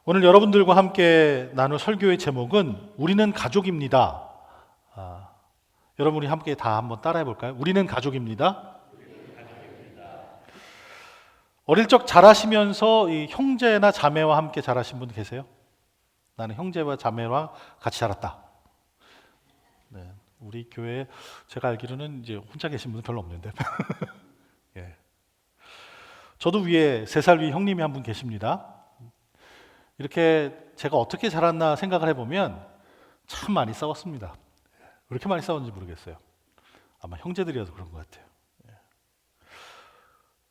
오늘 여러분들과 함께 나눌 설교의 제목은 우리는 가족입니다. 여러분 우리 함께 다 한번 따라해 볼까요? 우리는 가족입니다. 어릴 적 자라시면서 이 형제나 자매와 함께 자라신 분 계세요? 나는 형제와 자매와 같이 자랐다. 네, 우리 교회에 제가 알기로는 이제 혼자 계신 분은 별로 없는데. 예. 저도 위에 3살 위 형님이 한 분 계십니다. 이렇게 제가 어떻게 자랐나 생각을 해보면 참 많이 싸웠습니다. 왜 이렇게 많이 싸웠는지 모르겠어요. 아마 형제들이어서 그런 것 같아요.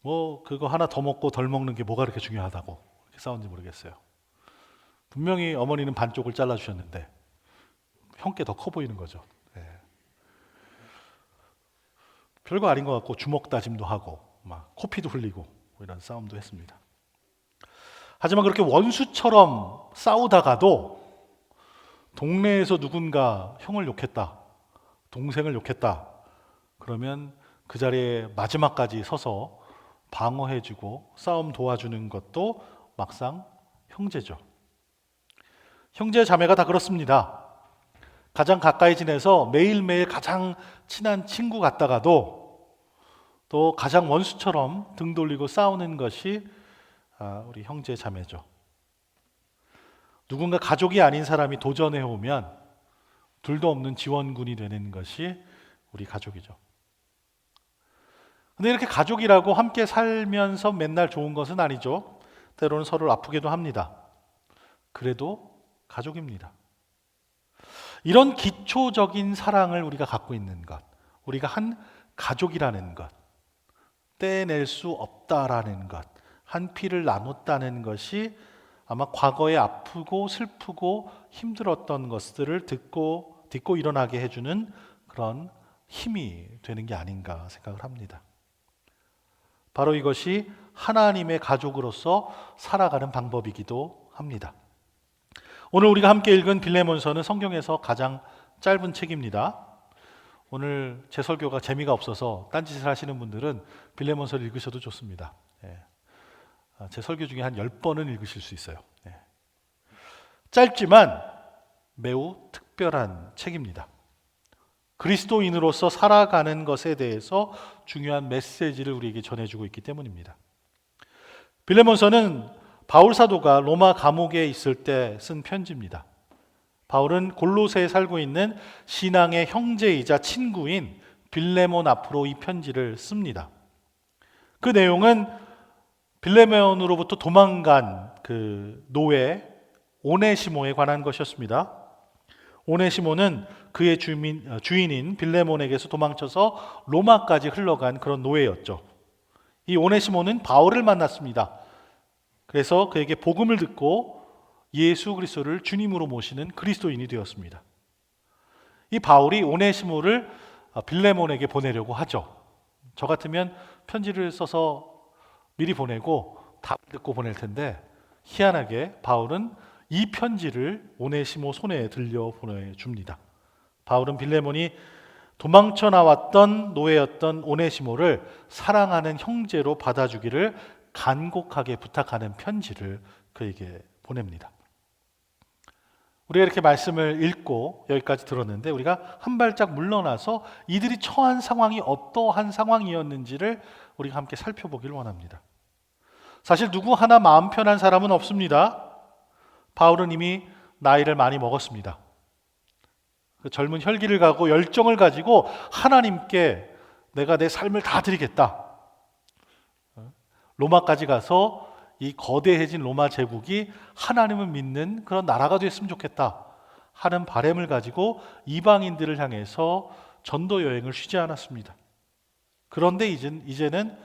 뭐 그거 하나 더 먹고 덜 먹는 게 뭐가 그렇게 중요하다고 이렇게 싸웠는지 모르겠어요. 분명히 어머니는 반쪽을 잘라주셨는데 형께 더 커 보이는 거죠. 별거 아닌 것 같고 주먹 다짐도 하고 막 코피도 흘리고 뭐 이런 싸움도 했습니다. 하지만 그렇게 원수처럼 싸우다가도 동네에서 누군가 형을 욕했다, 동생을 욕했다, 그러면 그 자리에 마지막까지 서서 방어해주고 싸움 도와주는 것도 막상 형제죠. 형제 자매가 다 그렇습니다. 가장 가까이 지내서 매일매일 가장 친한 친구 같다가도 또 가장 원수처럼 등 돌리고 싸우는 것이 우리 형제 자매죠. 누군가 가족이 아닌 사람이 도전해 오면 둘도 없는 지원군이 되는 것이 우리 가족이죠. 근데 이렇게 가족이라고 함께 살면서 맨날 좋은 것은 아니죠. 때로는 서로를 아프게도 합니다. 그래도 가족입니다. 이런 기초적인 사랑을 우리가 갖고 있는 것, 우리가 한 가족이라는 것, 떼낼 수 없다라는 것, 한 피를 나눴다는 것이 아마 과거에 아프고 슬프고 힘들었던 것들을 딛고 일어나게 해주는 그런 힘이 되는 게 아닌가 생각을 합니다. 바로 이것이 하나님의 가족으로서 살아가는 방법이기도 합니다. 오늘 우리가 함께 읽은 빌레몬서는 성경에서 가장 짧은 책입니다. 오늘 제 설교가 재미가 없어서 딴짓을 하시는 분들은 빌레몬서를 읽으셔도 좋습니다. 제 설교 중에 한 10번은 읽으실 수 있어요. 짧지만 매우 특별한 책입니다. 그리스도인으로서 살아가는 것에 대해서 중요한 메시지를 우리에게 전해주고 있기 때문입니다. 빌레몬서는 바울 사도가 로마 감옥에 있을 때 쓴 편지입니다. 바울은 골로새에 살고 있는 신앙의 형제이자 친구인 빌레몬 앞으로 이 편지를 씁니다. 그 내용은 빌레몬으로부터 도망간 그 노예 오네시모에 관한 것이었습니다. 오네시모는 그의 주인인 빌레몬에게서 도망쳐서 로마까지 흘러간 그런 노예였죠. 이 오네시모는 바울을 만났습니다. 그래서 그에게 복음을 듣고 예수 그리스도를 주님으로 모시는 그리스도인이 되었습니다. 이 바울이 오네시모를 빌레몬에게 보내려고 하죠. 저 같으면 편지를 써서 미리 보내고 답을 듣고 보낼 텐데 희한하게 바울은 이 편지를 오네시모 손에 들려 보내줍니다. 바울은 빌레몬이 도망쳐 나왔던 노예였던 오네시모를 사랑하는 형제로 받아주기를 간곡하게 부탁하는 편지를 그에게 보냅니다. 우리가 이렇게 말씀을 읽고 여기까지 들었는데 우리가 한 발짝 물러나서 이들이 처한 상황이 어떠한 상황이었는지를 우리가 함께 살펴보기를 원합니다. 사실 누구 하나 마음 편한 사람은 없습니다. 바울은 이미 나이를 많이 먹었습니다. 그 젊은 혈기를 가고 열정을 가지고 하나님께 내가 내 삶을 다 드리겠다. 로마까지 가서 이 거대해진 로마 제국이 하나님을 믿는 그런 나라가 됐으면 좋겠다 하는 바람을 가지고 이방인들을 향해서 전도 여행을 쉬지 않았습니다. 그런데 이제는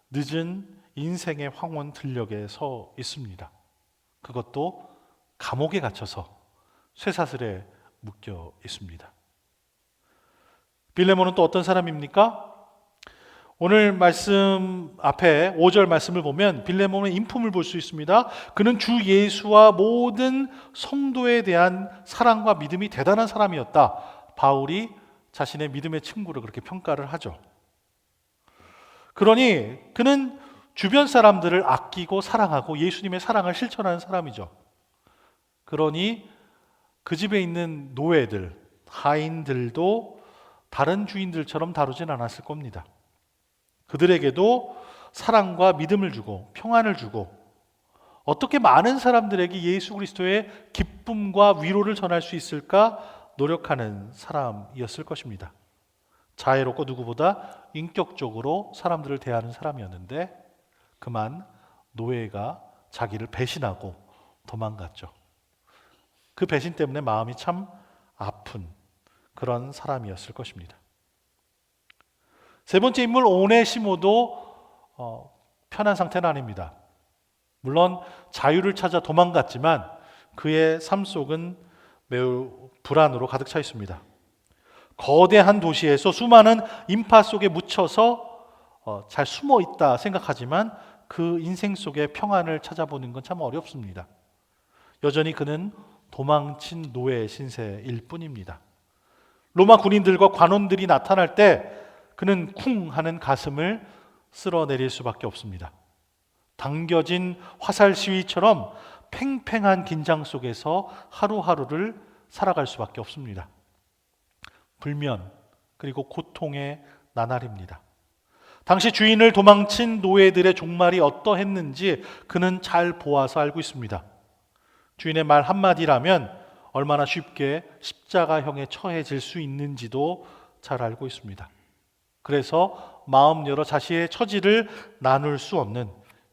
늦은 인생의 황혼 들녘에 서 있습니다. 그것도 감옥에 갇혀서 쇠사슬에 묶여 있습니다. 빌레몬은 또 어떤 사람입니까? 오늘 말씀 앞에 5절 말씀을 보면 빌레몬의 인품을 볼 수 있습니다. 그는 주 예수와 모든 성도에 대한 사랑과 믿음이 대단한 사람이었다. 바울이 자신의 믿음의 친구를 그렇게 평가를 하죠. 그러니 그는 주변 사람들을 아끼고 사랑하고 예수님의 사랑을 실천하는 사람이죠. 그러니 그 집에 있는 노예들, 하인들도 다른 주인들처럼 다루진 않았을 겁니다. 그들에게도 사랑과 믿음을 주고 평안을 주고 어떻게 많은 사람들에게 예수 그리스도의 기쁨과 위로를 전할 수 있을까 노력하는 사람이었을 것입니다. 자애롭고 누구보다 인격적으로 사람들을 대하는 사람이었는데 그만 노예가 자기를 배신하고 도망갔죠. 그 배신 때문에 마음이 참 아픈 그런 사람이었을 것입니다. 세 번째 인물 오네시모도 편한 상태는 아닙니다. 물론 자유를 찾아 도망갔지만 그의 삶 속은 매우 불안으로 가득 차 있습니다. 거대한 도시에서 수많은 인파 속에 묻혀서 잘 숨어 있다 생각하지만 그 인생 속의 평안을 찾아보는 건 참 어렵습니다. 여전히 그는 도망친 노예 신세일 뿐입니다. 로마 군인들과 관원들이 나타날 때 그는 쿵 하는 가슴을 쓸어내릴 수밖에 없습니다. 당겨진 화살 시위처럼 팽팽한 긴장 속에서 하루하루를 살아갈 수밖에 없습니다. 불면 그리고 고통의 나날입니다. 당시 주인을 도망친 노예들의 종말이 어떠했는지 그는 잘 보아서 알고 있습니다. 주인의 말 한마디라면 얼마나 쉽게 십자가형에 처해질 수 있는지도 잘 알고 있습니다. 그래서 마음 열어 자신의 처지를 나눌 수 없는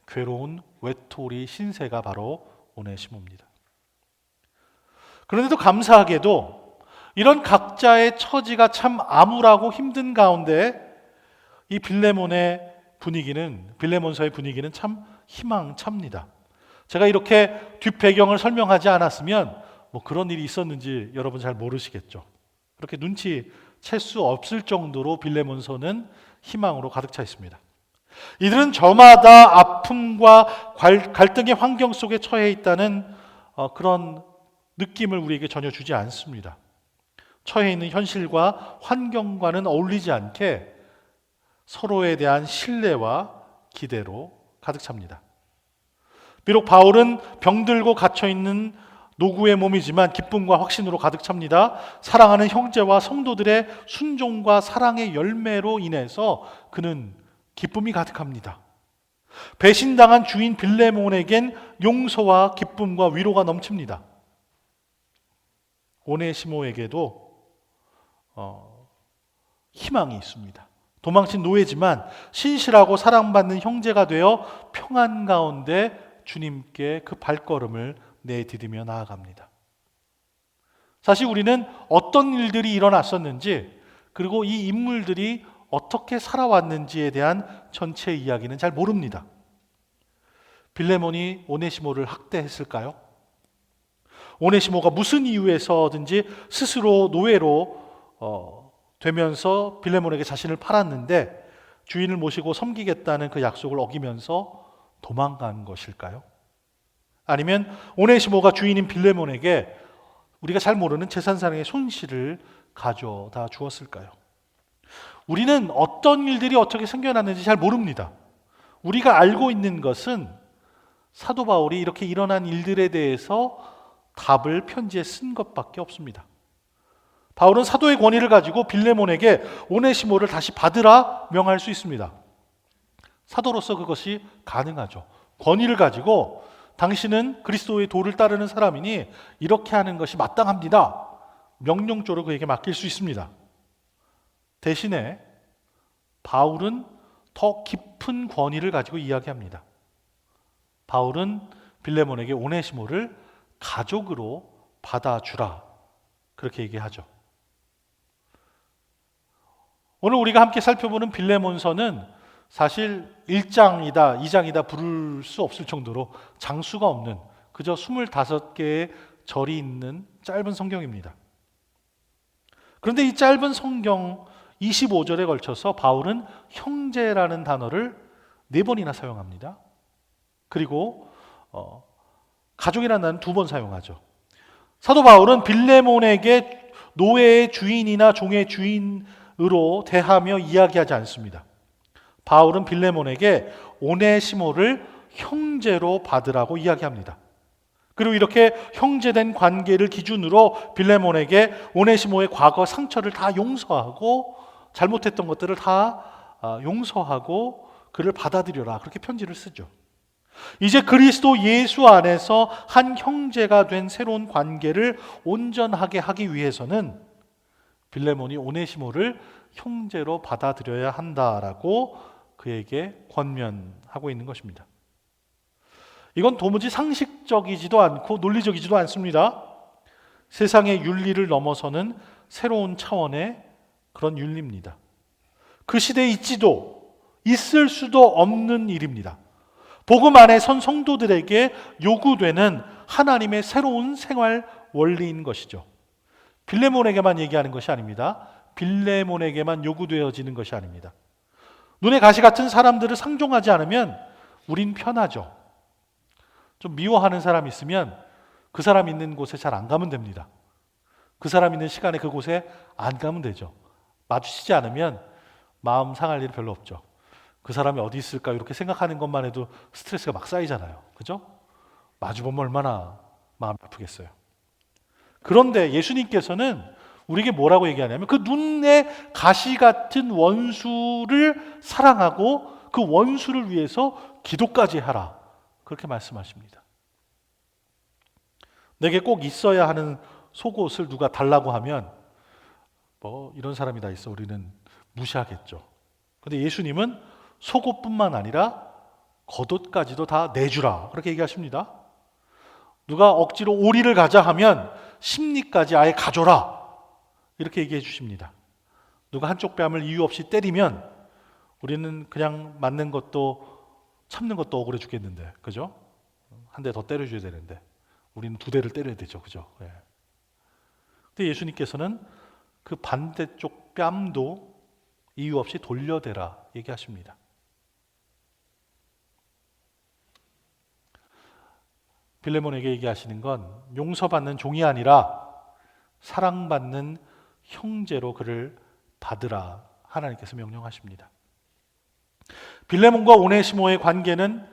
괴로운 외톨이 신세가 바로 오네시모입니다. 그런데도 감사하게도 이런 각자의 처지가 참 암울하고 힘든 가운데 이 빌레몬서의 분위기는 참 희망찹니다. 제가 이렇게 뒷배경을 설명하지 않았으면 그런 일이 있었는지 여러분 잘 모르시겠죠. 그렇게 눈치챌 수 없을 정도로 빌레몬서는 희망으로 가득 차 있습니다. 이들은 저마다 아픔과 갈등의 환경 속에 처해 있다는 그런 느낌을 우리에게 전혀 주지 않습니다. 처해 있는 현실과 환경과는 어울리지 않게 서로에 대한 신뢰와 기대로 가득 찹니다. 비록 바울은 병들고 갇혀있는 노구의 몸이지만 기쁨과 확신으로 가득 찹니다. 사랑하는 형제와 성도들의 순종과 사랑의 열매로 인해서 그는 기쁨이 가득합니다. 배신당한 주인 빌레몬에겐 용서와 기쁨과 위로가 넘칩니다. 오네시모에게도 희망이 있습니다. 도망친 노예지만 신실하고 사랑받는 형제가 되어 평안 가운데 주님께 그 발걸음을 내디디며 나아갑니다. 사실 우리는 어떤 일들이 일어났었는지 그리고 이 인물들이 어떻게 살아왔는지에 대한 전체 이야기는 잘 모릅니다. 빌레몬이 오네시모를 학대했을까요? 오네시모가 무슨 이유에서든지 스스로 노예로 되면서 빌레몬에게 자신을 팔았는데 주인을 모시고 섬기겠다는 그 약속을 어기면서 도망간 것일까요? 아니면 오네시모가 주인인 빌레몬에게 우리가 잘 모르는 재산상의 손실을 가져다 주었을까요? 우리는 어떤 일들이 어떻게 생겨났는지 잘 모릅니다. 우리가 알고 있는 것은 사도 바울이 이렇게 일어난 일들에 대해서 답을 편지에 쓴 것밖에 없습니다. 바울은 사도의 권위를 가지고 빌레몬에게 오네시모를 다시 받으라 명할 수 있습니다. 사도로서 그것이 가능하죠. 권위를 가지고 당신은 그리스도의 도를 따르는 사람이니 이렇게 하는 것이 마땅합니다. 명령조로 그에게 맡길 수 있습니다. 대신에 바울은 더 깊은 권위를 가지고 이야기합니다. 바울은 빌레몬에게 오네시모를 가족으로 받아주라 그렇게 얘기하죠. 오늘 우리가 함께 살펴보는 빌레몬서는 사실 1장이다 2장이다 부를 수 없을 정도로 장수가 없는 그저 25개의 절이 있는 짧은 성경입니다. 그런데 이 짧은 성경 25절에 걸쳐서 바울은 형제라는 단어를 4번이나 사용합니다. 그리고 가족이라는 단어는 2번 사용하죠. 사도 바울은 빌레몬에게 노예의 주인이나 종의 주인으로 대하며 이야기하지 않습니다. 바울은 빌레몬에게 오네시모를 형제로 받으라고 이야기합니다. 그리고 이렇게 형제된 관계를 기준으로 빌레몬에게 오네시모의 과거 상처를 다 용서하고 잘못했던 것들을 다 용서하고 그를 받아들여라, 그렇게 편지를 쓰죠. 이제 그리스도 예수 안에서 한 형제가 된 새로운 관계를 온전하게 하기 위해서는 빌레몬이 오네시모를 형제로 받아들여야 한다라고 그에게 권면하고 있는 것입니다. 이건 도무지 상식적이지도 않고 논리적이지도 않습니다. 세상의 윤리를 넘어서는 새로운 차원의 그런 윤리입니다. 그 시대에 있지도 있을 수도 없는 일입니다. 복음 안에 선 성도들에게 요구되는 하나님의 새로운 생활 원리인 것이죠. 빌레몬에게만 얘기하는 것이 아닙니다. 빌레몬에게만 요구되어지는 것이 아닙니다. 눈에 가시 같은 사람들을 상종하지 않으면 우린 편하죠. 좀 미워하는 사람 있으면 그 사람 있는 곳에 잘 안 가면 됩니다. 그 사람 있는 시간에 그곳에 안 가면 되죠. 마주치지 않으면 마음 상할 일이 별로 없죠. 그 사람이 어디 있을까 이렇게 생각하는 것만 해도 스트레스가 막 쌓이잖아요. 그죠? 마주보면 얼마나 마음이 아프겠어요. 그런데 예수님께서는 우리에게 뭐라고 얘기하냐면 그 눈에 가시 같은 원수를 사랑하고 그 원수를 위해서 기도까지 하라, 그렇게 말씀하십니다. 내게 꼭 있어야 하는 속옷을 누가 달라고 하면 뭐 이런 사람이 다 있어, 우리는 무시하겠죠. 그런데 예수님은 속옷뿐만 아니라 겉옷까지도 다 내주라, 그렇게 얘기하십니다. 누가 억지로 오리를 가자 하면 심리까지 아예 가져라, 이렇게 얘기해 주십니다. 누가 한쪽 뺨을 이유 없이 때리면 우리는 그냥 맞는 것도 참는 것도 억울해 죽겠는데, 그죠? 한 대 더 때려줘야 되는데 우리는 두 대를 때려야 되죠, 그죠? 예. 근데 예수님께서는 그 반대쪽 뺨도 이유 없이 돌려대라 얘기하십니다. 빌레몬에게 얘기하시는 건 용서받는 종이 아니라 사랑받는 형제로 그를 받으라, 하나님께서 명령하십니다. 빌레몬과 오네시모의 관계는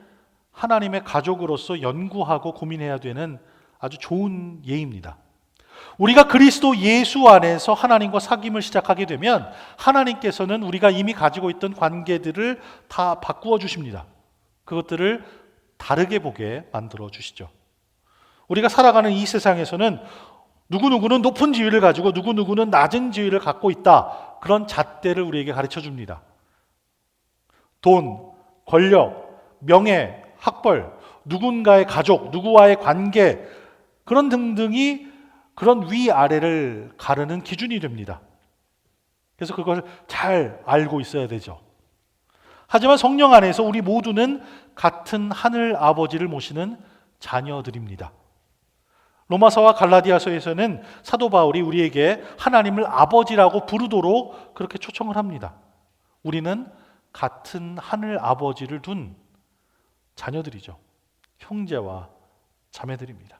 하나님의 가족으로서 연구하고 고민해야 되는 아주 좋은 예입니다. 우리가 그리스도 예수 안에서 하나님과 사귐을 시작하게 되면 하나님께서는 우리가 이미 가지고 있던 관계들을 다 바꾸어 주십니다. 그것들을 다르게 보게 만들어 주시죠. 우리가 살아가는 이 세상에서는 누구누구는 높은 지위를 가지고 누구누구는 낮은 지위를 갖고 있다, 그런 잣대를 우리에게 가르쳐 줍니다. 돈, 권력, 명예, 학벌, 누군가의 가족, 누구와의 관계, 그런 등등이 그런 위아래를 가르는 기준이 됩니다. 그래서 그걸 잘 알고 있어야 되죠. 하지만 성령 안에서 우리 모두는 같은 하늘 아버지를 모시는 자녀들입니다. 로마서와 갈라디아서에서는 사도 바울이 우리에게 하나님을 아버지라고 부르도록 그렇게 초청을 합니다. 우리는 같은 하늘 아버지를 둔 자녀들이죠. 형제와 자매들입니다.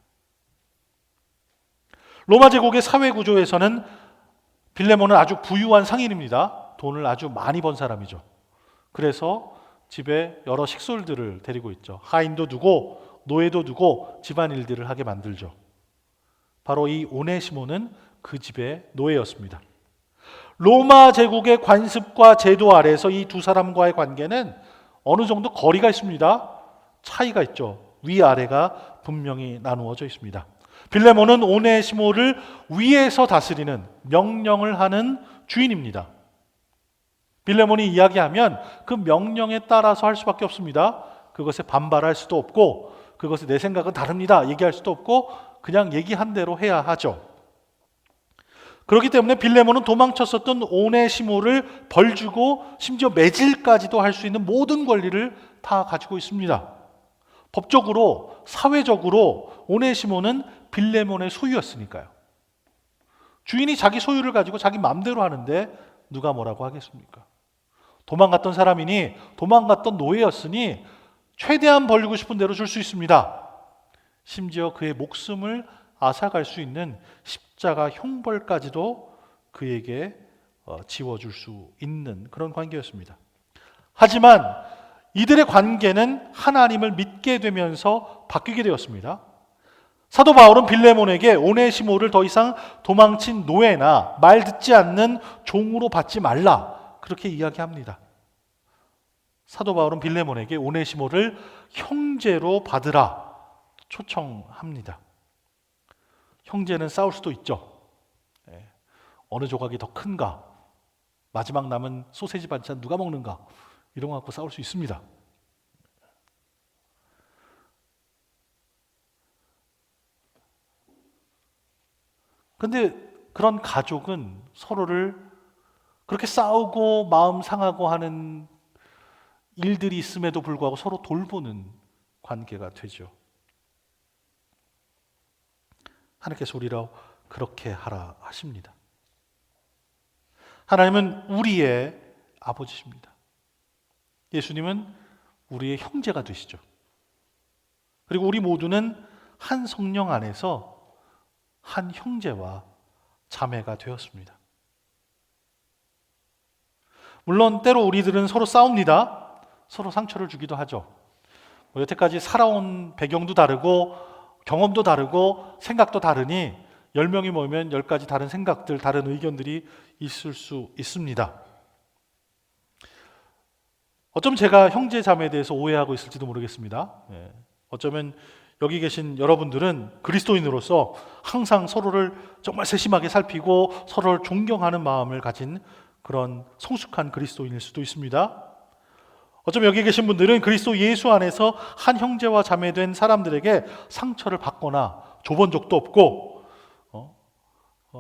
로마 제국의 사회 구조에서는 빌레몬은 아주 부유한 상인입니다. 돈을 아주 많이 번 사람이죠. 그래서 집에 여러 식솔들을 데리고 있죠. 하인도 두고 노예도 두고 집안일들을 하게 만들죠. 바로 이 오네시모는 그 집의 노예였습니다. 로마 제국의 관습과 제도 아래에서 이 두 사람과의 관계는 어느 정도 거리가 있습니다. 차이가 있죠. 위아래가 분명히 나누어져 있습니다. 빌레몬은 오네시모를 위에서 다스리는, 명령을 하는 주인입니다. 빌레몬이 이야기하면 그 명령에 따라서 할 수밖에 없습니다. 그것에 반발할 수도 없고, 그것에 내 생각은 다릅니다 얘기할 수도 없고, 그냥 얘기한 대로 해야 하죠. 그렇기 때문에 빌레몬은 도망쳤었던 오네시모를 벌주고 심지어 매질까지도 할 수 있는 모든 권리를 다 가지고 있습니다. 법적으로, 사회적으로 오네시모는 빌레몬의 소유였으니까요. 주인이 자기 소유를 가지고 자기 마음대로 하는데 누가 뭐라고 하겠습니까? 도망갔던 사람이니, 도망갔던 노예였으니 최대한 벌리고 싶은 대로 줄 수 있습니다. 심지어 그의 목숨을 앗아갈 수 있는 십자가 형벌까지도 그에게 지워줄 수 있는 그런 관계였습니다. 하지만 이들의 관계는 하나님을 믿게 되면서 바뀌게 되었습니다. 사도 바울은 빌레몬에게 오네시모를 더 이상 도망친 노예나 말 듣지 않는 종으로 받지 말라, 그렇게 이야기합니다. 사도 바울은 빌레몬에게 오네시모를 형제로 받으라 초청합니다. 형제는 싸울 수도 있죠. 어느 조각이 더 큰가, 마지막 남은 소세지 반찬 누가 먹는가, 이런 거 갖고 싸울 수 있습니다. 근데 그런 가족은 서로를 그렇게 싸우고 마음 상하고 하는 일들이 있음에도 불구하고 서로 돌보는 관계가 되죠. 하나님께서 우리로 그렇게 하라 하십니다. 하나님은 우리의 아버지십니다. 예수님은 우리의 형제가 되시죠. 그리고 우리 모두는 한 성령 안에서 한 형제와 자매가 되었습니다. 물론 때로 우리들은 서로 싸웁니다. 서로 상처를 주기도 하죠. 여태까지 살아온 배경도 다르고 경험도 다르고 생각도 다르니 10명이 모이면 10가지 다른 생각들, 다른 의견들이 있을 수 있습니다. 어쩌면 제가 형제 자매에 대해서 오해하고 있을지도 모르겠습니다. 어쩌면 여기 계신 여러분들은 그리스도인으로서 항상 서로를 정말 세심하게 살피고 서로를 존경하는 마음을 가진 그런 성숙한 그리스도인일 수도 있습니다. 어쩌면 여기 계신 분들은 그리스도 예수 안에서 한 형제와 자매된 사람들에게 상처를 받거나 줘본 적도 없고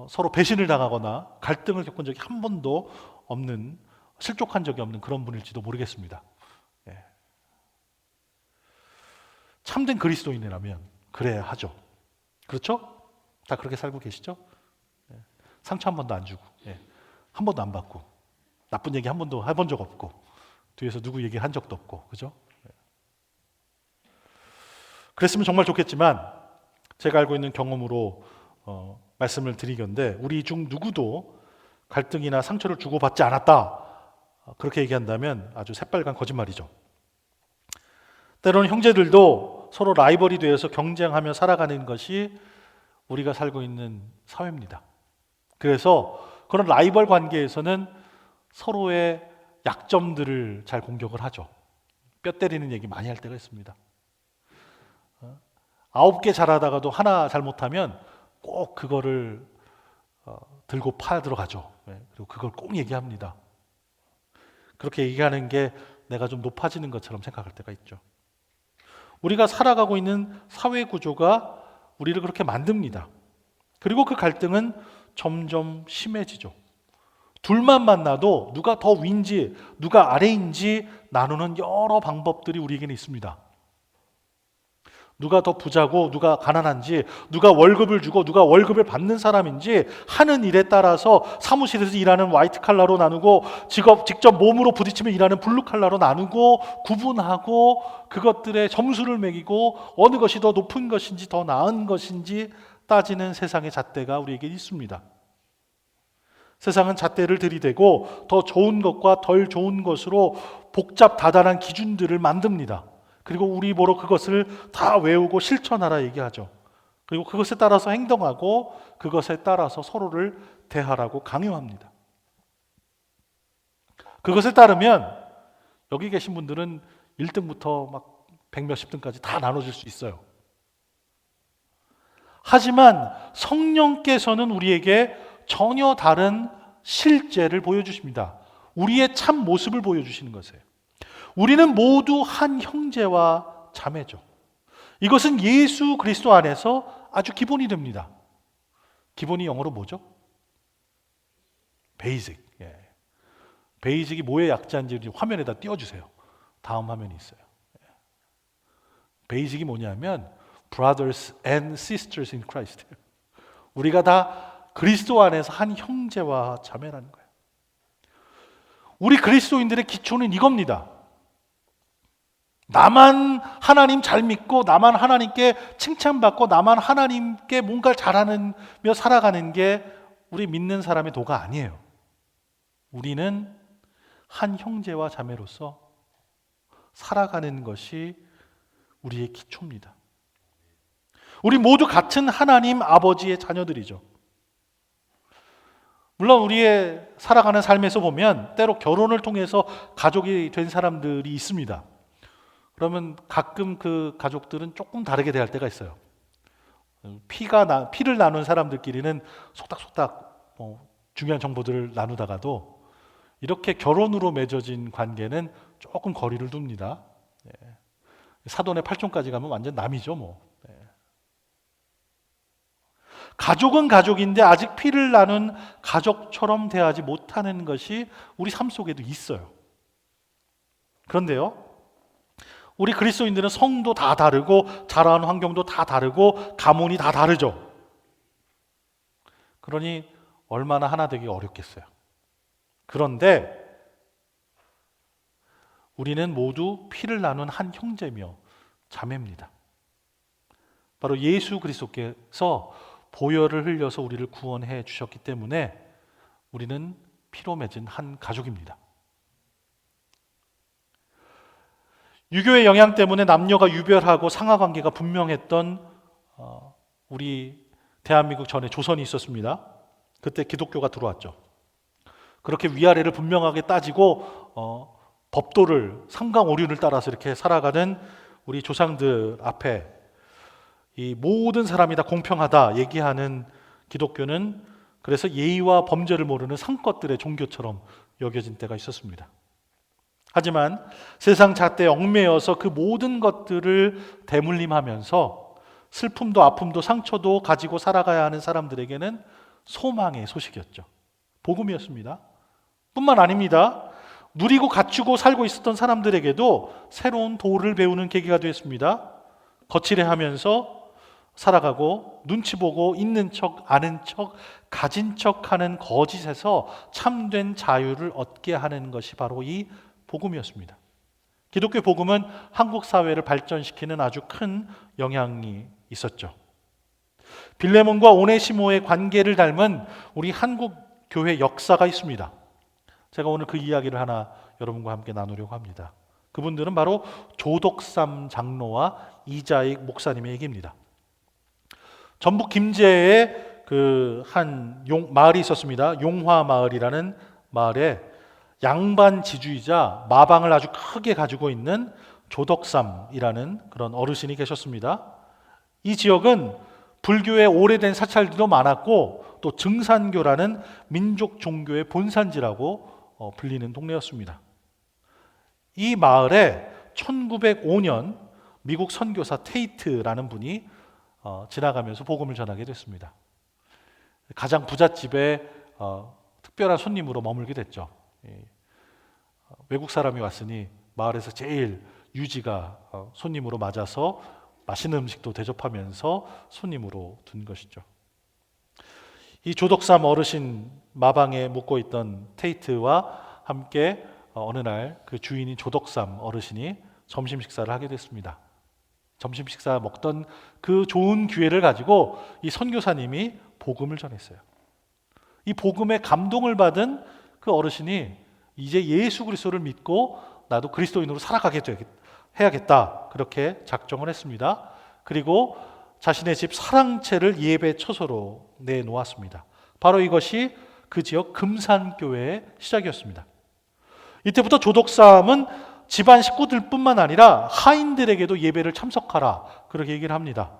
서로 배신을 당하거나 갈등을 겪은 적이 한 번도 없는, 실족한 적이 없는 그런 분일지도 모르겠습니다. 참된 그리스도인이라면 그래야 하죠. 그렇죠? 다 그렇게 살고 계시죠? 상처 한 번도 안 주고, 한 번도 안 받고, 나쁜 얘기 한 번도 해본 적 없고, 뒤에서 누구 얘기한 적도 없고, 그죠? 그랬으면 정말 좋겠지만 제가 알고 있는 경험으로 말씀을 드리건대 우리 중 누구도 갈등이나 상처를 주고받지 않았다, 그렇게 얘기한다면 아주 새빨간 거짓말이죠. 때로는 형제들도 서로 라이벌이 되어서 경쟁하며 살아가는 것이 우리가 살고 있는 사회입니다. 그래서 그런 라이벌 관계에서는 서로의 약점들을 잘 공격을 하죠. 뼈 때리는 얘기 많이 할 때가 있습니다. 9개 잘하다가도 하나 잘못하면 꼭 그거를 들고 파 들어가죠. 그리고 그걸 꼭 얘기합니다. 그렇게 얘기하는 게 내가 좀 높아지는 것처럼 생각할 때가 있죠. 우리가 살아가고 있는 사회 구조가 우리를 그렇게 만듭니다. 그리고 그 갈등은 점점 심해지죠. 둘만 만나도 누가 더 위인지 누가 아래인지 나누는 여러 방법들이 우리에게는 있습니다. 누가 더 부자고 누가 가난한지, 누가 월급을 주고 누가 월급을 받는 사람인지 하는 일에 따라서 사무실에서 일하는 화이트 칼라로 나누고 직접 몸으로 부딪히며 일하는 블루 칼라로 나누고 구분하고 그것들의 점수를 매기고 어느 것이 더 높은 것인지 더 나은 것인지 따지는 세상의 잣대가 우리에게 있습니다. 세상은 잣대를 들이대고 더 좋은 것과 덜 좋은 것으로 복잡 다단한 기준들을 만듭니다. 그리고 우리 보러 그것을 다 외우고 실천하라 얘기하죠. 그리고 그것에 따라서 행동하고 그것에 따라서 서로를 대하라고 강요합니다. 그것에 따르면 여기 계신 분들은 1등부터 막 100몇십 등까지 다 나눠질 수 있어요. 하지만 성령께서는 우리에게 전혀 다른 실제를 보여주십니다. 우리의 참 모습을 보여주시는 것이에요. 우리는 모두 한 형제와 자매죠. 이것은 예수 그리스도 안에서 아주 기본이 됩니다. 기본이 영어로 뭐죠? 베이직. 베이직이 뭐의 약자인지 화면에다 띄워주세요. 다음 화면이 있어요. 베이직이 뭐냐면 brothers and sisters in Christ. 우리가 다 그리스도 안에서 한 형제와 자매라는 거예요. 우리 그리스도인들의 기초는 이겁니다. 나만 하나님 잘 믿고 나만 하나님께 칭찬받고 나만 하나님께 뭔가를 잘하며 살아가는 게 우리 믿는 사람의 도가 아니에요. 우리는 한 형제와 자매로서 살아가는 것이 우리의 기초입니다. 우리 모두 같은 하나님 아버지의 자녀들이죠. 물론 우리의 살아가는 삶에서 보면 때로 결혼을 통해서 가족이 된 사람들이 있습니다. 그러면 가끔 그 가족들은 조금 다르게 대할 때가 있어요. 피를 나눈 사람들끼리는 속닥속닥 중요한 정보들을 나누다가도 이렇게 결혼으로 맺어진 관계는 조금 거리를 둡니다. 사돈의 팔촌까지 가면 완전 남이죠, 뭐. 가족은 가족인데 아직 피를 나눈 가족처럼 대하지 못하는 것이 우리 삶 속에도 있어요. 그런데요, 우리 그리스도인들은 성도 다 다르고 자라는 환경도 다 다르고 가문이 다 다르죠. 그러니 얼마나 하나 되기 어렵겠어요. 그런데 우리는 모두 피를 나눈 한 형제며 자매입니다. 바로 예수 그리스도께서 보혈을 흘려서 우리를 구원해 주셨기 때문에 우리는 피로 맺은 한 가족입니다. 유교의 영향 때문에 남녀가 유별하고 상하관계가 분명했던 우리 대한민국 전에 조선이 있었습니다. 그때 기독교가 들어왔죠. 그렇게 위아래를 분명하게 따지고 법도를 삼강오륜을 따라서 이렇게 살아가는 우리 조상들 앞에 이 모든 사람이 다 공평하다 얘기하는 기독교는 그래서 예의와 범죄를 모르는 상것들의 종교처럼 여겨진 때가 있었습니다. 하지만 세상 잣대에 얽매여서 그 모든 것들을 대물림하면서 슬픔도 아픔도 상처도 가지고 살아가야 하는 사람들에게는 소망의 소식이었죠. 복음이었습니다. 뿐만 아닙니다. 누리고 갖추고 살고 있었던 사람들에게도 새로운 도를 배우는 계기가 되었습니다. 거칠해하면서 살아가고 눈치 보고 있는 척 아는 척 가진 척하는 거짓에서 참된 자유를 얻게 하는 것이 바로 이 복음이었습니다. 기독교 복음은 한국 사회를 발전시키는 아주 큰 영향이 있었죠. 빌레몬과 오네시모의 관계를 닮은 우리 한국 교회 역사가 있습니다. 제가 오늘 그 이야기를 하나 여러분과 함께 나누려고 합니다. 그분들은 바로 조덕삼 장로와 이자익 목사님의 얘기입니다. 전북 김제에 그 한 마을이 있었습니다. 용화 마을이라는 마을에 양반 지주이자 마방을 아주 크게 가지고 있는 조덕삼이라는 그런 어르신이 계셨습니다. 이 지역은 불교의 오래된 사찰들도 많았고 또 증산교라는 민족 종교의 본산지라고 불리는 동네였습니다. 이 마을에 1905년 미국 선교사 테이트라는 분이 지나가면서 복음을 전하게 됐습니다. 가장 부잣집에 특별한 손님으로 머물게 됐죠. 외국 사람이 왔으니 마을에서 제일 유지가 손님으로 맞아서 맛있는 음식도 대접하면서 손님으로 둔 것이죠. 이 조덕삼 어르신 마방에 묵고 있던 테이트와 함께 어느 날 그 주인인 조덕삼 어르신이 점심 식사를 하게 됐습니다. 점심 식사 먹던 그 좋은 기회를 가지고 이 선교사님이 복음을 전했어요. 이 복음에 감동을 받은 그 어르신이 이제 예수 그리스도를 믿고 나도 그리스도인으로 살아가게 해야겠다 그렇게 작정을 했습니다. 그리고 자신의 집 사랑채를 예배 처소로 내놓았습니다. 바로 이것이 그 지역 금산교회의 시작이었습니다. 이때부터 조덕삼은 집안 식구들뿐만 아니라 하인들에게도 예배를 참석하라 그렇게 얘기를 합니다.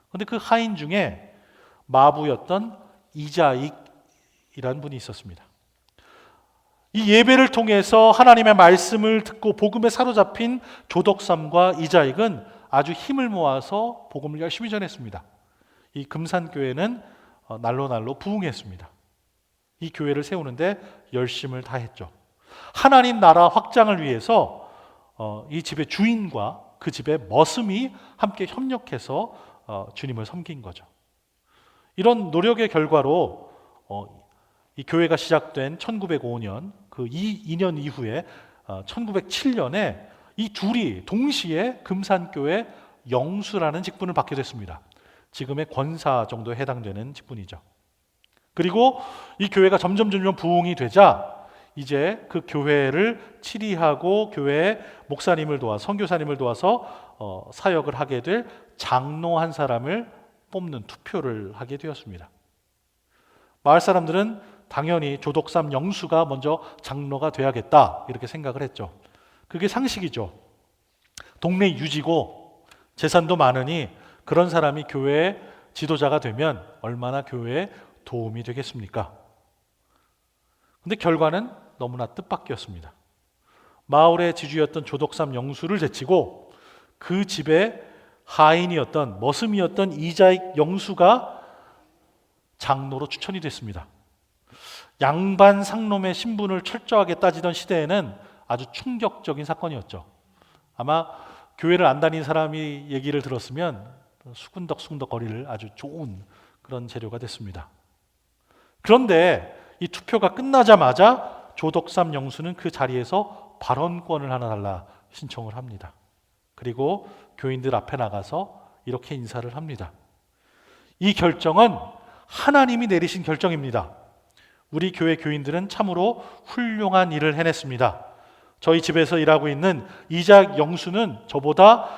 그런데 그 하인 중에 마부였던 이자익이라는 분이 있었습니다. 이 예배를 통해서 하나님의 말씀을 듣고 복음에 사로잡힌 조덕삼과 이자익은 아주 힘을 모아서 복음을 열심히 전했습니다. 이 금산교회는 날로 부흥했습니다. 이 교회를 세우는데 열심을 다했죠. 하나님 나라 확장을 위해서 이 집의 주인과 그 집의 머슴이 함께 협력해서 주님을 섬긴 거죠. 이런 노력의 결과로 이 교회가 시작된 1905년 그 2년 이후에 1907년에 이 둘이 동시에 금산교회 영수라는 직분을 받게 됐습니다. 지금의 권사 정도에 해당되는 직분이죠. 그리고 이 교회가 점점 부흥이 되자 이제 그 교회를 치리하고 교회의 목사님을 도와 선교사님을 도와서 사역을 하게 될 장로 한 사람을 뽑는 투표를 하게 되었습니다. 마을 사람들은 당연히 조덕삼 영수가 먼저 장로가 돼야겠다 이렇게 생각을 했죠. 그게 상식이죠. 동네 유지고 재산도 많으니 그런 사람이 교회의 지도자가 되면 얼마나 교회에 도움이 되겠습니까? 근데 결과는 너무나 뜻밖이었습니다. 마을의 지주였던 조덕삼 영수를 제치고 그 집의 하인이었던 머슴이었던 이자익 영수가 장로로 추천이 됐습니다. 양반 상놈의 신분을 철저하게 따지던 시대에는 아주 충격적인 사건이었죠. 아마 교회를 안 다닌 사람이 얘기를 들었으면 수군덕수군덕 거릴 아주 좋은 그런 재료가 됐습니다. 그런데 이 투표가 끝나자마자 조덕삼 영수는 그 자리에서 발언권을 하나 달라 신청을 합니다. 그리고 교인들 앞에 나가서 이렇게 인사를 합니다. 이 결정은 하나님이 내리신 결정입니다. 우리 교회 교인들은 참으로 훌륭한 일을 해냈습니다. 저희 집에서 일하고 있는 이자익 영수는 저보다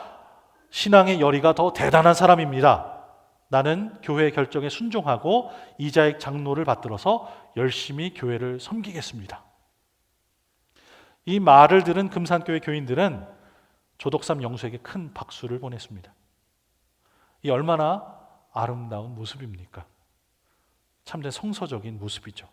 신앙의 열의가 더 대단한 사람입니다. 나는 교회의 결정에 순종하고 이자익 장로를 받들어서 열심히 교회를 섬기겠습니다. 이 말을 들은 금산교회 교인들은 조덕삼 영수에게 큰 박수를 보냈습니다. 이 얼마나 아름다운 모습입니까? 참된 성서적인 모습이죠.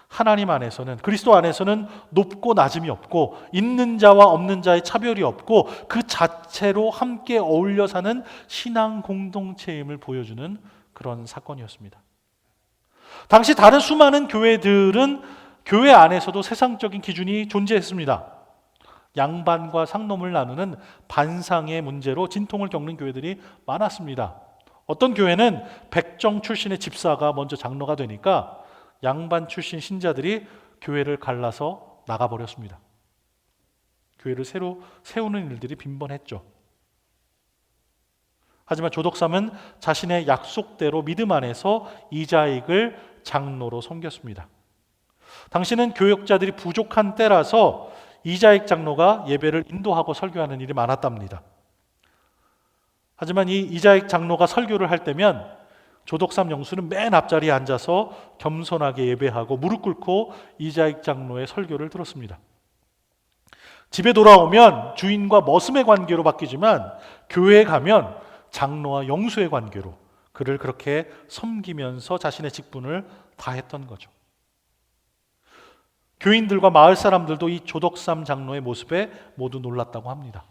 하나님 안에서는, 그리스도 안에서는 높고 낮음이 없고 있는 자와 없는 자의 차별이 없고 그 자체로 함께 어울려 사는 신앙 공동체임을 보여주는 그런 사건이었습니다. 당시 다른 수많은 교회들은 교회 안에서도 세상적인 기준이 존재했습니다. 양반과 상놈을 나누는 반상의 문제로 진통을 겪는 교회들이 많았습니다. 어떤 교회는 백정 출신의 집사가 먼저 장로가 되니까 양반 출신 신자들이 교회를 갈라서 나가버렸습니다. 교회를 새로 세우는 일들이 빈번했죠. 하지만 조덕삼은 자신의 약속대로 믿음 안에서 이자익을 장로로 섬겼습니다. 당시는 교역자들이 부족한 때라서 이자익 장로가 예배를 인도하고 설교하는 일이 많았답니다. 하지만 이 이자익 장로가 설교를 할 때면 조덕삼 영수는 맨 앞자리에 앉아서 겸손하게 예배하고 무릎 꿇고 이자익 장로의 설교를 들었습니다. 집에 돌아오면 주인과 머슴의 관계로 바뀌지만 교회에 가면 장로와 영수의 관계로 그를 그렇게 섬기면서 자신의 직분을 다했던 거죠. 교인들과 마을 사람들도 이 조덕삼 장로의 모습에 모두 놀랐다고 합니다.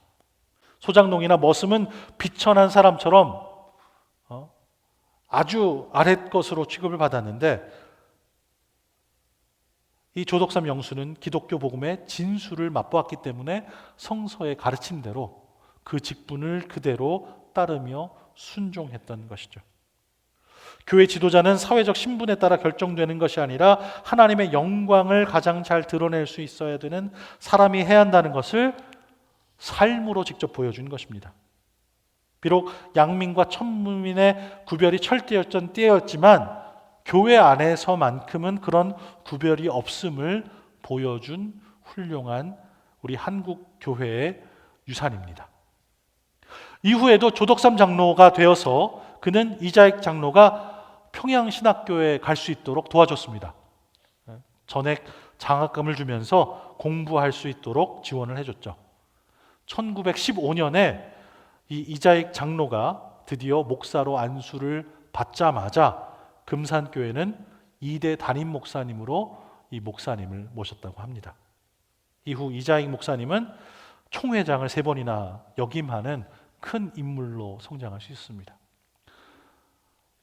소장농이나 머슴은 비천한 사람처럼 아주 아랫것으로 취급을 받았는데 이 조덕삼 영수는 기독교 복음의 진수를 맛보았기 때문에 성서의 가르침대로 그 직분을 그대로 따르며 순종했던 것이죠. 교회 지도자는 사회적 신분에 따라 결정되는 것이 아니라 하나님의 영광을 가장 잘 드러낼 수 있어야 되는 사람이 해야 한다는 것을 삶으로 직접 보여준 것입니다. 비록 양민과 천민의 구별이 철저했던 때였지만 교회 안에서만큼은 그런 구별이 없음을 보여준 훌륭한 우리 한국 교회의 유산입니다. 이후에도 조덕삼 장로가 되어서 그는 이자익 장로가 평양신학교에 갈 수 있도록 도와줬습니다. 전액 장학금을 주면서 공부할 수 있도록 지원을 해줬죠. 1915년에 이 이자익 장로가 드디어 목사로 안수를 받자마자 금산교회는 2대 담임 목사님으로 이 목사님을 모셨다고 합니다. 이후 이자익 목사님은 총회장을 3번이나 역임하는 큰 인물로 성장할 수 있습니다.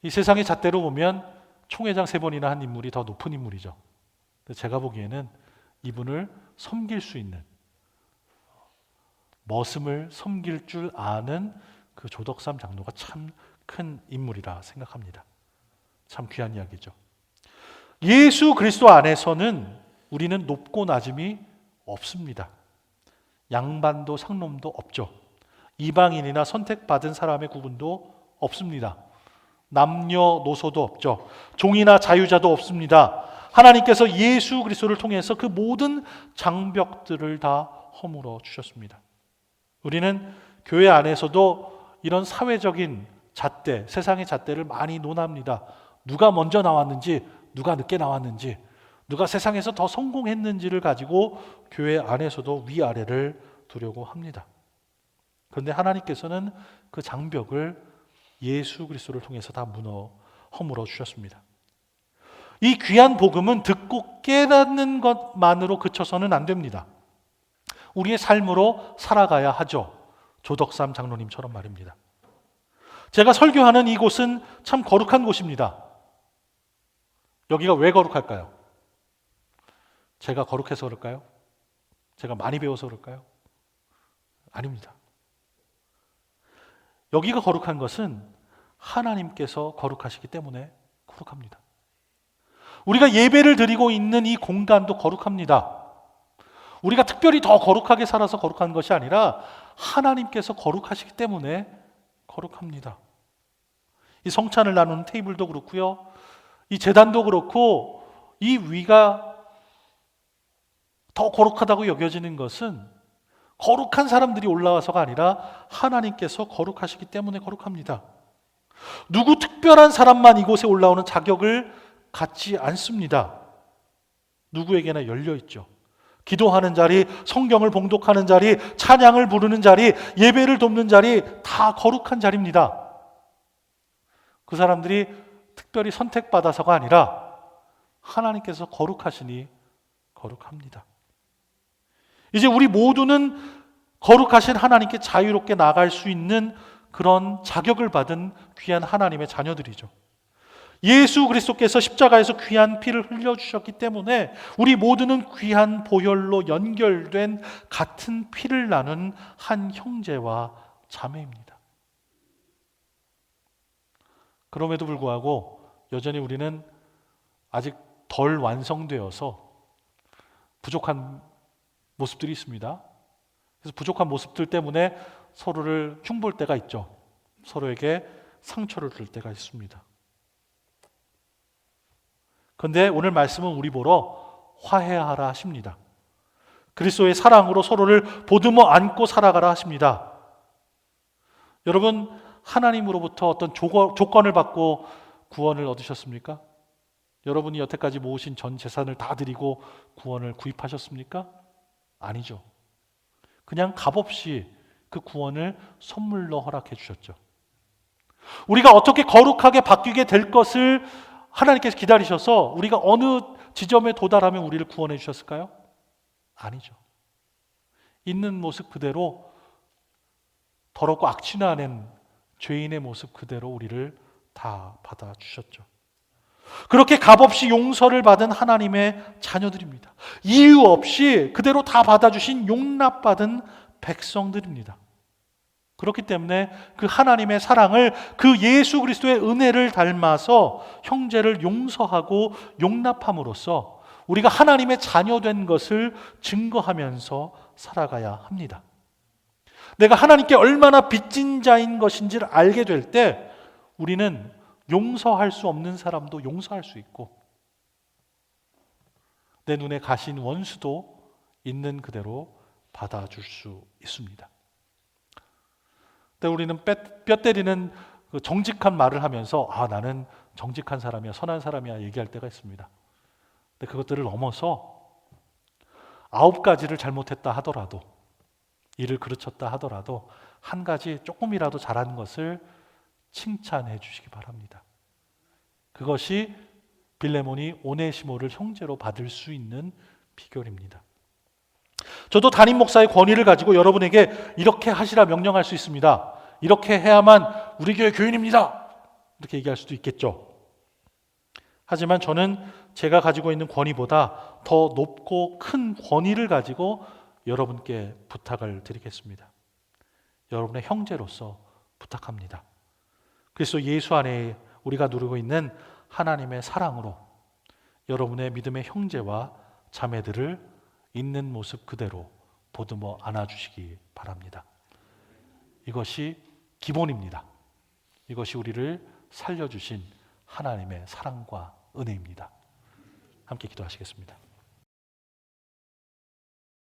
이 세상의 잣대로 보면 총회장 3번이나 한 인물이 더 높은 인물이죠. 제가 보기에는 이분을 섬길 수 있는, 머슴을 섬길 줄 아는 그 조덕삼 장로가 참 큰 인물이라 생각합니다. 참 귀한 이야기죠. 예수 그리스도 안에서는 우리는 높고 낮음이 없습니다. 양반도 상놈도 없죠. 이방인이나 선택받은 사람의 구분도 없습니다. 남녀노소도 없죠. 종이나 자유자도 없습니다. 하나님께서 예수 그리스도를 통해서 그 모든 장벽들을 다 허물어 주셨습니다. 우리는 교회 안에서도 이런 사회적인 잣대, 세상의 잣대를 많이 논합니다. 누가 먼저 나왔는지, 누가 늦게 나왔는지, 누가 세상에서 더 성공했는지를 가지고 교회 안에서도 위아래를 두려고 합니다. 그런데 하나님께서는 그 장벽을 예수 그리스도를 통해서 다 허물어 주셨습니다. 이 귀한 복음은 듣고 깨닫는 것만으로 그쳐서는 안 됩니다. 우리의 삶으로 살아가야 하죠. 조덕삼 장로님처럼 말입니다. 제가 설교하는 이곳은 참 거룩한 곳입니다. 여기가 왜 거룩할까요? 제가 거룩해서 그럴까요? 제가 많이 배워서 그럴까요? 아닙니다. 여기가 거룩한 것은 하나님께서 거룩하시기 때문에 거룩합니다. 우리가 예배를 드리고 있는 이 공간도 거룩합니다. 우리가 특별히 더 거룩하게 살아서 거룩한 것이 아니라 하나님께서 거룩하시기 때문에 거룩합니다. 이 성찬을 나누는 테이블도 그렇고요. 이 제단도 그렇고 이 위가 더 거룩하다고 여겨지는 것은 거룩한 사람들이 올라와서가 아니라 하나님께서 거룩하시기 때문에 거룩합니다. 누구 특별한 사람만 이곳에 올라오는 자격을 갖지 않습니다. 누구에게나 열려 있죠. 기도하는 자리, 성경을 봉독하는 자리, 찬양을 부르는 자리, 예배를 돕는 자리 다 거룩한 자리입니다. 그 사람들이 특별히 선택받아서가 아니라 하나님께서 거룩하시니 거룩합니다. 이제 우리 모두는 거룩하신 하나님께 자유롭게 나아갈 수 있는 그런 자격을 받은 귀한 하나님의 자녀들이죠. 예수 그리스도께서 십자가에서 귀한 피를 흘려주셨기 때문에 우리 모두는 귀한 보혈로 연결된 같은 피를 나눈 한 형제와 자매입니다. 그럼에도 불구하고 여전히 우리는 아직 덜 완성되어서 부족한 모습들이 있습니다. 그래서 부족한 모습들 때문에 서로를 흉볼 때가 있죠. 서로에게 상처를 줄 때가 있습니다. 그런데 오늘 말씀은 우리 보러 화해하라 하십니다. 그리스도의 사랑으로 서로를 보듬어 안고 살아가라 하십니다. 여러분, 하나님으로부터 어떤 조건을 받고 구원을 얻으셨습니까? 여러분이 여태까지 모으신 전 재산을 다 드리고 구원을 구입하셨습니까? 아니죠. 그냥 값없이 그 구원을 선물로 허락해 주셨죠. 우리가 어떻게 거룩하게 바뀌게 될 것을 하나님께서 기다리셔서 우리가 어느 지점에 도달하면 우리를 구원해 주셨을까요? 아니죠. 있는 모습 그대로 더럽고 악취나는 죄인의 모습 그대로 우리를 다 받아주셨죠. 그렇게 값없이 용서를 받은 하나님의 자녀들입니다. 이유 없이 그대로 다 받아주신 용납받은 백성들입니다. 그렇기 때문에 그 하나님의 사랑을, 그 예수 그리스도의 은혜를 닮아서 형제를 용서하고 용납함으로써 우리가 하나님의 자녀된 것을 증거하면서 살아가야 합니다. 내가 하나님께 얼마나 빚진 자인 것인지를 알게 될 때 우리는 용서할 수 없는 사람도 용서할 수 있고 내 눈에 가신 원수도 있는 그대로 받아줄 수 있습니다. 근데 우리는 뼈 때리는 그 정직한 말을 하면서 나는 정직한 사람이야, 선한 사람이야 얘기할 때가 있습니다. 근데 그것들을 넘어서 9가지를 잘못했다 하더라도, 일을 그르쳤다 하더라도 한 가지 조금이라도 잘한 것을 칭찬해 주시기 바랍니다. 그것이 빌레몬이 오네시모를 형제로 받을 수 있는 비결입니다. 저도 담임 목사의 권위를 가지고 여러분에게 이렇게 하시라 명령할 수 있습니다. 이렇게 해야만 우리 교회 교인입니다. 이렇게 얘기할 수도 있겠죠. 하지만 저는 제가 가지고 있는 권위보다 더 높고 큰 권위를 가지고 여러분께 부탁을 드리겠습니다. 여러분의 형제로서 부탁합니다. 그래서 예수 안에 우리가 누리고 있는 하나님의 사랑으로 여러분의 믿음의 형제와 자매들을 있는 모습 그대로 보듬어 안아주시기 바랍니다. 이것이 기본입니다. 이것이 우리를 살려주신 하나님의 사랑과 은혜입니다. 함께 기도하시겠습니다.